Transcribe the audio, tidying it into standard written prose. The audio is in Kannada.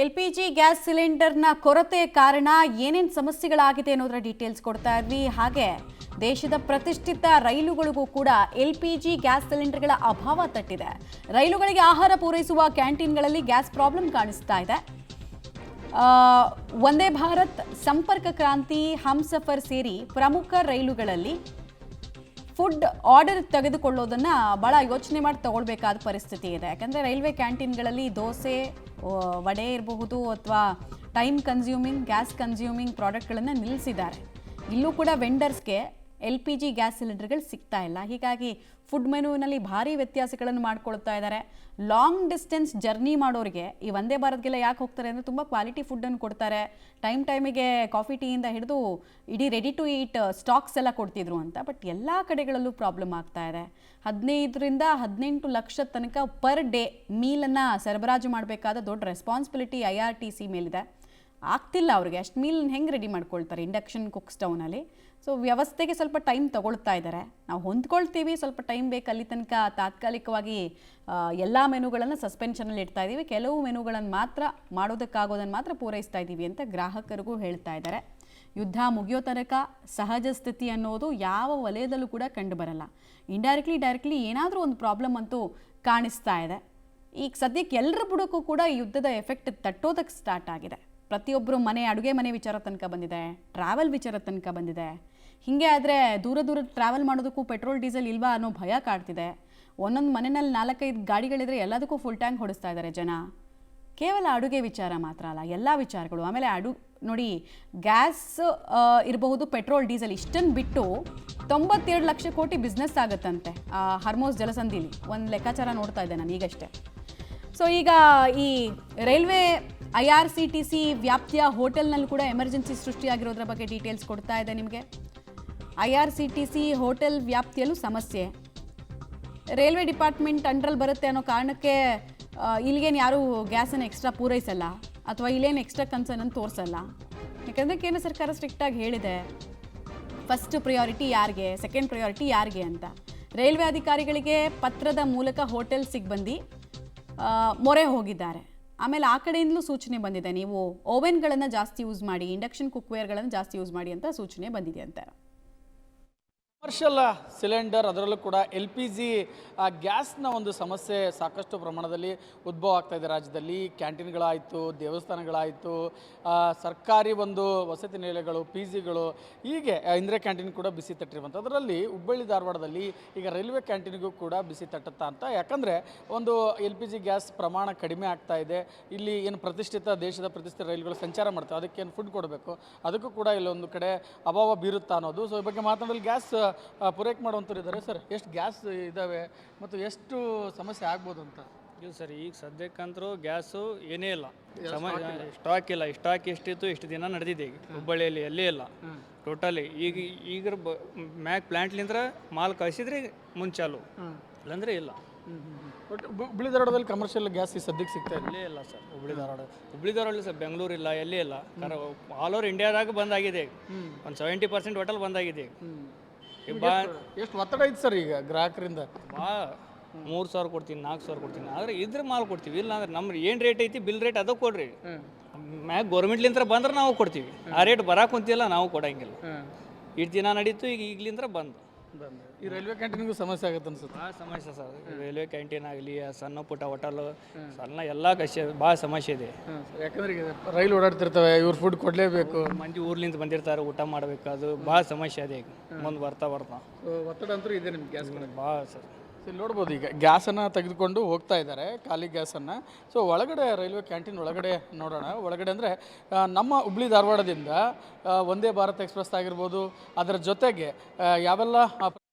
ಎಲ್‌ಪಿಜಿ ಗ್ಯಾಸ್ ಸಿಲಿಂಡರ್ನ ಕೊರತೆ ಕಾರಣ ಏನೇನು ಸಮಸ್ಯೆಗಳಾಗಿದೆ ಅನ್ನೋದರ ಡೀಟೇಲ್ಸ್ ಕೊಡ್ತಾ ಇದ್ವಿ. ಹಾಗೆ ದೇಶದ ಪ್ರತಿಷ್ಠಿತ ರೈಲುಗಳಿಗೂ ಕೂಡ ಎಲ್‌ಪಿಜಿ ಗ್ಯಾಸ್ ಸಿಲಿಂಡರ್ಗಳ ಅಭಾವ ತಟ್ಟಿದೆ. ರೈಲುಗಳಿಗೆ ಆಹಾರ ಪೂರೈಸುವ ಕ್ಯಾಂಟೀನ್ಗಳಲ್ಲಿ ಗ್ಯಾಸ್ ಪ್ರಾಬ್ಲಮ್ ಕಾಣಿಸ್ತಾ ಇದೆ. ವಂದೇ ಭಾರತ್, ಸಂಪರ್ಕ ಕ್ರಾಂತಿ, ಹಮ್ಸಫರ್ ಸೇರಿ ಪ್ರಮುಖ ರೈಲುಗಳಲ್ಲಿ ಫುಡ್ ಆರ್ಡರ್ ತೆಗೆದುಕೊಳ್ಳೋದನ್ನ ಬಹಳ ಯೋಚನೆ ಮಾಡಿ ತಗೊಳ್ಬೇಕಾದ ಪರಿಸ್ಥಿತಿ ಇದೆ. ಯಾಕಂದರೆ ರೈಲ್ವೆ ಕ್ಯಾಂಟೀನ್ಗಳಲ್ಲಿ ದೋಸೆ, ವಡೆ ಇರಬಹುದು ಅಥವಾ ಟೈಮ್ ಕನ್ಸ್ಯೂಮಿಂಗ್, ಗ್ಯಾಸ್ ಕನ್ಸ್ಯೂಮಿಂಗ್ ಪ್ರಾಡಕ್ಟ್ಗಳನ್ನು ನಿಲ್ಲಿಸಿದ್ದಾರೆ. ಇಲ್ಲೂ ಕೂಡ ವೆಂಡರ್ಸ್ಗೆ ಎಲ್‌ಪಿಜಿ ಗ್ಯಾಸ್ ಸಿಲಿಂಡರ್ಗಳು ಸಿಗ್ತಾ ಇಲ್ಲ. ಹೀಗಾಗಿ ಫುಡ್ ಮೆನುವಿನಲ್ಲಿ ಭಾರಿ ವ್ಯತ್ಯಾಸಗಳನ್ನು ಮಾಡ್ಕೊಳ್ತಾ ಇದ್ದಾರೆ. ಲಾಂಗ್ ಡಿಸ್ಟೆನ್ಸ್ ಜರ್ನಿ ಮಾಡೋರಿಗೆ ಈ ವಂದೇ ಭಾರತ್ಗೆಲ್ಲ ಯಾಕೆ ಹೋಗ್ತಾರೆ ಅಂದರೆ ತುಂಬ ಕ್ವಾಲಿಟಿ ಫುಡ್ಡನ್ನು ಕೊಡ್ತಾರೆ. ಟೈಮಿಗೆ ಕಾಫಿ ಟೀಯಿಂದ ಹಿಡಿದು ಇಡೀ ರೆಡಿ ಟು ಈಟ್ ಸ್ಟಾಕ್ಸ್ ಎಲ್ಲ ಕೊಡ್ತಿದ್ರು ಅಂತ. ಬಟ್ ಎಲ್ಲ ಕಡೆಗಳಲ್ಲೂ ಪ್ರಾಬ್ಲಮ್ ಆಗ್ತಾ ಇದೆ. 15ರಿಂದ 18 ಲಕ್ಷ ತನಕ ಪರ್ ಡೇ ಮೀಲನ್ನು ಸರಬರಾಜು ಮಾಡಬೇಕಾದ ದೊಡ್ಡ ರೆಸ್ಪಾನ್ಸಿಬಿಲಿಟಿ IRTC ಮೇಲಿದೆ. ಆಗ್ತಿಲ್ಲ ಅವ್ರಿಗೆ. ಅಷ್ಟು ಮೀಲ್ ಹೆಂಗೆ ರೆಡಿ ಮಾಡ್ಕೊಳ್ತಾರೆ ಇಂಡಕ್ಷನ್ ಕುಕ್ ಸ್ಟವ್ನಲ್ಲಿ? ಸೊ ವ್ಯವಸ್ಥೆಗೆ ಸ್ವಲ್ಪ ಟೈಮ್ ತಗೊಳ್ತಾ ಇದ್ದಾರೆ. ನಾವು ಹೊಂದ್ಕೊಳ್ತೀವಿ, ಸ್ವಲ್ಪ ಟೈಮ್ ಬೇಕು. ಅಲ್ಲಿ ತನಕ ತಾತ್ಕಾಲಿಕವಾಗಿ ಎಲ್ಲ ಮೆನುಗಳನ್ನು ಸಸ್ಪೆನ್ಷನಲ್ಲಿ ಇಡ್ತಾ ಇದ್ದೀವಿ, ಕೆಲವು ಮೆನುಗಳನ್ನು ಮಾತ್ರ ಮಾಡೋದಕ್ಕಾಗೋದನ್ನು ಮಾತ್ರ ಪೂರೈಸ್ತಾ ಇದ್ದೀವಿ ಅಂತ ಗ್ರಾಹಕರಿಗೂ ಹೇಳ್ತಾ ಇದ್ದಾರೆ. ಯುದ್ಧ ಮುಗಿಯೋ ತನಕ ಸಹಜ ಸ್ಥಿತಿ ಅನ್ನೋದು ಯಾವ ವಲಯದಲ್ಲೂ ಕೂಡ ಕಂಡು ಬರಲ್ಲ. ಡೈರೆಕ್ಟ್ಲಿ ಏನಾದರೂ ಒಂದು ಪ್ರಾಬ್ಲಮ್ ಅಂತೂ ಕಾಣಿಸ್ತಾ ಇದೆ. ಈಗ ಸದ್ಯಕ್ಕೆ ಎಲ್ಲರ ಬುಡಕ್ಕೂ ಕೂಡ ಈ ಯುದ್ಧದ ಎಫೆಕ್ಟ್ ತಟ್ಟೋದಕ್ಕೆ ಸ್ಟಾರ್ಟ್ ಆಗಿದೆ. ಪ್ರತಿಯೊಬ್ಬರು ಅಡುಗೆ ಮನೆ ವಿಚಾರ ತನಕ ಬಂದಿದೆ, ಟ್ರಾವೆಲ್ ವಿಚಾರ ತನಕ ಬಂದಿದೆ. ಹೀಗೆ ಆದರೆ ದೂರ ಟ್ರಾವೆಲ್ ಮಾಡೋದಕ್ಕೂ ಪೆಟ್ರೋಲ್ ಡೀಸೆಲ್ ಇಲ್ವಾ ಅನ್ನೋ ಭಯ ಕಾಡ್ತಿದೆ. ಒಂದೊಂದು ಮನೆಯಲ್ಲಿ 4-5 ಗಾಡಿಗಳಿದ್ರೆ ಎಲ್ಲದಕ್ಕೂ ಫುಲ್ ಟ್ಯಾಂಕ್ ಹೊಡಿಸ್ತಾ ಇದ್ದಾರೆ ಜನ. ಕೇವಲ ಅಡುಗೆ ವಿಚಾರ ಮಾತ್ರ ಅಲ್ಲ, ಎಲ್ಲ ವಿಚಾರಗಳು. ಆಮೇಲೆ ನೋಡಿ, ಗ್ಯಾಸ್ ಇರಬಹುದು, ಪೆಟ್ರೋಲ್ ಡೀಸೆಲ್ ಇಷ್ಟನ್ನು ಬಿಟ್ಟು 92 ಲಕ್ಷ ಕೋಟಿ ಬಿಸ್ನೆಸ್ ಆಗುತ್ತಂತೆ ಹರ್ಮೋಸ್ ಜಲಸಂಧಿಲಿ. ಒಂದು ಲೆಕ್ಕಾಚಾರ ನೋಡ್ತಾ ಇದ್ದೆ ನಾನು ಈಗಷ್ಟೇ. ಸೊ ಈಗ ಈ ರೈಲ್ವೆ IRCTC ವ್ಯಾಪ್ತಿಯ ಹೋಟೆಲ್ನಲ್ಲಿ ಕೂಡ ಎಮರ್ಜೆನ್ಸಿ ಸೃಷ್ಟಿಯಾಗಿರೋದ್ರ ಬಗ್ಗೆ ಡೀಟೇಲ್ಸ್ ಕೊಡ್ತಾ ಇದೆ ನಿಮಗೆ. IRCTC ಹೋಟೆಲ್ ವ್ಯಾಪ್ತಿಯಲ್ಲೂ ಸಮಸ್ಯೆ. ರೈಲ್ವೆ ಡಿಪಾರ್ಟ್ಮೆಂಟ್ ಅಂಡರಲ್ಲಿ ಬರುತ್ತೆ ಅನ್ನೋ ಕಾರಣಕ್ಕೆ ಇಲ್ಲಿಗೇನು ಯಾರೂ ಗ್ಯಾಸನ್ನು ಎಕ್ಸ್ಟ್ರಾ ಪೂರೈಸಲ್ಲ ಅಥವಾ ಇಲ್ಲೇನು ಎಕ್ಸ್ಟ್ರಾ ಕನ್ಸರ್ನನ್ನು ತೋರಿಸಲ್ಲ. ಯಾಕಂದರೆ ಕೇಂದ್ರ ಸರ್ಕಾರ ಸ್ಟ್ರಿಕ್ಟಾಗಿ ಹೇಳಿದೆ, ಫಸ್ಟ್ ಪ್ರಿಯಾರಿಟಿ ಯಾರಿಗೆ, ಸೆಕೆಂಡ್ ಪ್ರಿಯಾರಿಟಿ ಯಾರಿಗೆ ಅಂತ. ರೈಲ್ವೆ ಅಧಿಕಾರಿಗಳಿಗೆ ಪತ್ರದ ಮೂಲಕ ಹೋಟೆಲ್ ಸಿಬ್ಬಂದಿ ಮೊರೆ ಹೋಗಿದ್ದಾರೆ. ಆಮೇಲೆ ಆ ಕಡೆಯಿಂದಲೂ ಸೂಚನೆ ಬಂದಿದೆ, ನೀವು ಓವೆನ್ಗಳನ್ನು ಜಾಸ್ತಿ ಯೂಸ್ ಮಾಡಿ, ಇಂಡಕ್ಷನ್ ಕುಕ್ವೇರ್ಗಳನ್ನು ಜಾಸ್ತಿ ಯೂಸ್ ಮಾಡಿ ಅಂತ ಸೂಚನೆ ಬಂದಿದೆ ಅಂತ. ಕಮರ್ಷಿಯಲ್ ಸಿಲಿಂಡರ್, ಅದರಲ್ಲೂ ಕೂಡ LPG ಗ್ಯಾಸ್ನ ಒಂದು ಸಮಸ್ಯೆ ಸಾಕಷ್ಟು ಪ್ರಮಾಣದಲ್ಲಿ ಉದ್ಭವ ಆಗ್ತಾ ಇದೆ ರಾಜ್ಯದಲ್ಲಿ. ಕ್ಯಾಂಟೀನ್ಗಳಾಯಿತು, ದೇವಸ್ಥಾನಗಳಾಯಿತು, ಸರ್ಕಾರಿ ಒಂದು ವಸತಿ ನಿಲಯಗಳು, PGಗಳು, ಹೀಗೆ ಇಂದಿರಾ ಕ್ಯಾಂಟೀನ್ ಕೂಡ ಬಿಸಿ ತಟ್ಟಿರುವಂಥ. ಅದರಲ್ಲಿ ಹುಬ್ಬಳ್ಳಿ ಧಾರವಾಡದಲ್ಲಿ ಈಗ ರೈಲ್ವೆ ಕ್ಯಾಂಟೀನ್ಗೂ ಕೂಡ ಬಿಸಿ ತಟ್ಟುತ್ತಾ ಅಂತ. ಯಾಕಂದರೆ ಒಂದು LPG ಗ್ಯಾಸ್ ಪ್ರಮಾಣ ಕಡಿಮೆ ಆಗ್ತಾ ಇದೆ. ಇಲ್ಲಿ ಏನು ದೇಶದ ಪ್ರತಿಷ್ಠಿತ ರೈಲುಗಳು ಸಂಚಾರ ಮಾಡ್ತವೆ, ಅದಕ್ಕೇನು ಫುಡ್ ಕೊಡಬೇಕು, ಅದಕ್ಕೂ ಕೂಡ ಇಲ್ಲೊಂದು ಕಡೆ ಅಭಾವ ಬೀರುತ್ತಾ ಅನ್ನೋದು. ಸೊ ಈ ಬಗ್ಗೆ ಮಾತನಾಡಲು ಗ್ಯಾಸ್ ಪೂರೈಕೆ ಮಾಡುವಂಥವ್ರು ಇದ್ದಾರೆ. ಸರ್, ಎಷ್ಟು ಗ್ಯಾಸ್ ಇದ್ದಾವೆ ಮತ್ತು ಎಷ್ಟು ಸಮಸ್ಯೆ ಆಗ್ಬೋದು ಅಂತ? ಇಲ್ಲ ಸರ್, ಈಗ ಸದ್ಯಕ್ಕಂತರೂ ಗ್ಯಾಸು ಏನೇ ಇಲ್ಲ, ಸ್ಟಾಕ್ ಇಲ್ಲ. ಸ್ಟಾಕ್ ಎಷ್ಟಿತ್ತು ಎಷ್ಟು ದಿನ ನಡೆದಿದೆ ಈಗ ಹುಬ್ಬಳ್ಳಿಯಲ್ಲಿ, ಎಲ್ಲೇ ಇಲ್ಲ ಟೋಟಲಿ. ಈಗ ಮ್ಯಾಕ್ ಪ್ಲ್ಯಾಂಟ್ಲಿಂದ ಮಾಲ್ ಕಳಿಸಿದ್ರೆ ಮುಂಚಾಲು, ಇಲ್ಲಾಂದರೆ ಇಲ್ಲ. ಹುಬ್ಬಳ್ಳಿ ಧಾರವಾಡದಲ್ಲಿ ಕಮರ್ಷಿಯಲ್ ಗ್ಯಾಸ್ ಈ ಸದ್ಯಕ್ಕೆ ಸಿಗ್ತಾ ಇಲ್ಲೇ ಇಲ್ಲ ಸರ್. ಹುಬ್ಬಳ್ಳಿ ಧಾರವಾಡ ಸರ್, ಬೆಂಗಳೂರು ಇಲ್ಲ, ಎಲ್ಲೇ ಇಲ್ಲ. ಆಲ್ ಓವರ್ ಇಂಡಿಯಾದಾಗ ಬಂದಾಗಿದೆ. ಒಂದು 70% ಹೋಟೆಲ್ ಬಂದಾಗಿದೆ. ಎಷ್ಟು ಒತ್ತಡ ಐತೆ ಸರ್ ಈಗ ಗ್ರಾಹಕರಿಂದ? 3,000 ಕೊಡ್ತೀನಿ, 4,000 ಕೊಡ್ತೀನಿ, ಆದರೆ ಇದ್ರೆ ಮಾಲ್ ಕೊಡ್ತೀವಿ. ಇಲ್ಲ ಅಂದ್ರೆ ನಮ್ಮ ಏನು ರೇಟ್ ಐತಿ ಬಿಲ್ ರೇಟ್ ಅದಕ್ಕೆ ಕೊಡ್ರಿ. ಮ್ಯಾಗ ಗೌರ್ಮೆಂಟ್ಲಿಂದ ಬಂದ್ರೆ ನಾವು ಕೊಡ್ತೀವಿ. ಆ ರೇಟ್ ಬರಾಕ್ ಕುಂತಿಲ್ಲ, ನಾವು ಕೊಡಂಗಿಲ್ಲ. ಇಷ್ಟು ದಿನ ನಡೀತು, ಈಗ ಈಗಲಿಂದ ಬಂದು ಈ ರೈಲ್ವೆ ಕ್ಯಾಂಟೀನ್ಗೂ ಸಮಸ್ಯೆ ಆಗುತ್ತೆ ಅನ್ಸುತ್ತೆ. ಭಾಳ ಸಮಸ್ಯೆ ಸರ್. ರೈಲ್ವೆ ಕ್ಯಾಂಟೀನ್ ಆಗಲಿ, ಸಣ್ಣ ಪುಟ್ಟ ಹೋಟೆಲು, ಸಣ್ಣ ಎಲ್ಲ ಭಾಳ ಸಮಸ್ಯೆ ಇದೆ. ಯಾಕಂದ್ರೆ ಈಗ ರೈಲು ಓಡಾಡ್ತಿರ್ತವೆ, ಇವ್ರು ಫುಡ್ ಕೊಡಲೇಬೇಕು. ಮಂದಿ ಊರ್ಲಿಂದ ಬಂದಿರ್ತಾರೆ, ಊಟ ಮಾಡಬೇಕು, ಅದು ಭಾಳ ಸಮಸ್ಯೆ ಇದೆ. ಈಗ ಮುಂದೆ ಬರ್ತಾ ಒತ್ತಡ ಅಂತೂ ಇದೆ ನಿಮ್ಗೆ ಗ್ಯಾಸ್ ಭಾಳ ಸರ್. ಇಲ್ಲಿ ನೋಡ್ಬೋದು, ಈಗ ಗ್ಯಾಸನ್ನು ತೆಗೆದುಕೊಂಡು ಹೋಗ್ತಾ ಇದ್ದಾರೆ, ಖಾಲಿ ಗ್ಯಾಸನ್ನು. ಸೊ ಒಳಗಡೆ ರೈಲ್ವೆ ಕ್ಯಾಂಟೀನ್ ಒಳಗಡೆ ನೋಡೋಣ. ಒಳಗಡೆ ಅಂದರೆ ನಮ್ಮ ಹುಬ್ಬಳ್ಳಿ ಧಾರವಾಡದಿಂದ ವಂದೇ ಭಾರತ್ ಎಕ್ಸ್ಪ್ರೆಸ್ ಆಗಿರ್ಬೋದು, ಅದರ ಜೊತೆಗೆ ಯಾವೆಲ್ಲ